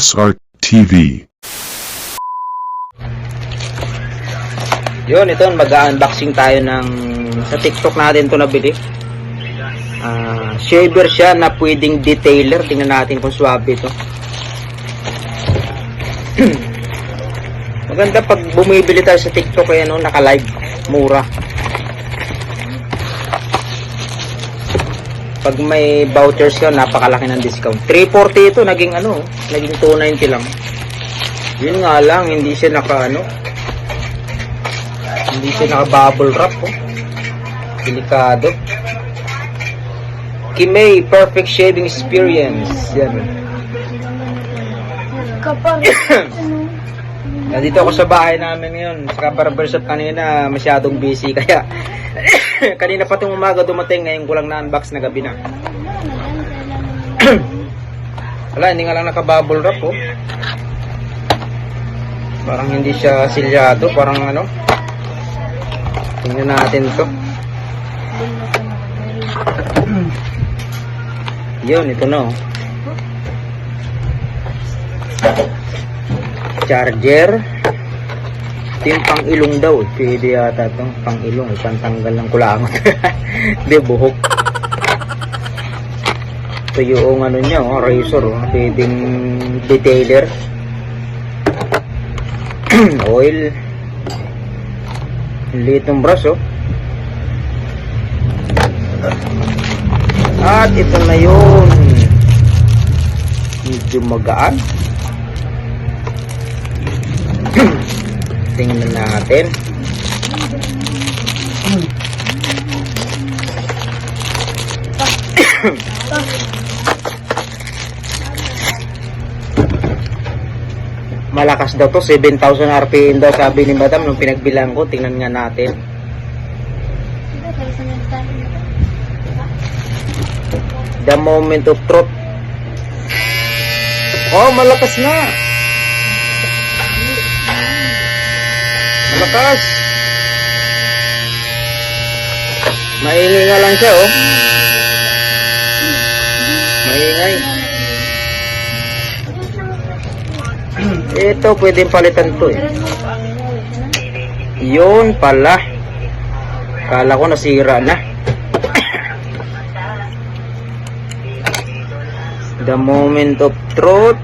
SR TV. Yun, ito, mag-unboxing tayo ng sa TikTok natin to nabili. Shaver siya na pwedeng detailer. Tingnan natin kung swabe ito. Maganda pag bumibili tayo sa TikTok, kaya no, naka-live, mura. Pag may vouchers ka, napakalaki ng discount. 340 ito, naging 290 lang. Yun nga lang, hindi siya naka bubble wrap, oh. Delikado. Kimei Perfect Shaving Experience. Yan. Nandito ako sa bahay namin ngayon. Sa barbershop kanina, masyadong busy. Kaya, kanina pa itong umaga dumating. Ngayon ko lang na-unbox na gabi na. Wala, hindi nga lang naka-bubble wrap, oh. Parang hindi siya silyado. Parang tingnan natin to. Yun, ito na, oh. Charger. Ito yung pang ilong daw. Pwede yata ito. Pang ilong. Pantanggal ng kulangot. Hindi, buhok. Ito yung niya, oh, razor. Oh. Pwedeng detailer. Oil. Liit ng brush, oh. At ito na yun. Medyo magaan. Tingnan natin. Malakas daw to, 7,000 RPM daw sabi ni Madam nung pinagbilang ko. Tingnan nga natin. The moment of truth. Oh, malakas na. Malakas. Maingay nga lang siya, oh. Maingay. Ito, pwedeng palitan to, eh. Yun pala. Kala ko nasira na. The moment of truth.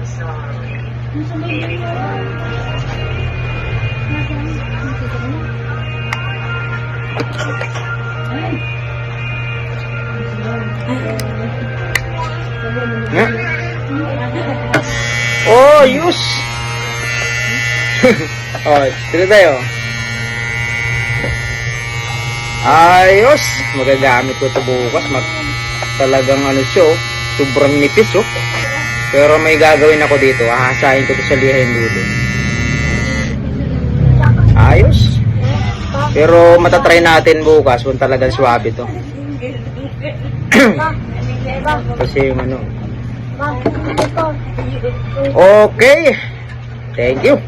Oh, use. Oh, dito tayo. Ayos. Magagamit ko ito bukas. Talagang siya, oh. Sobrang nipis, oh. Pero may gagawin ako dito. Ahasahin ko ito sa lihain dito. Ayos. Pero matatry natin bukas kung talagang swabe ito. Kasi yung Okay. Thank you.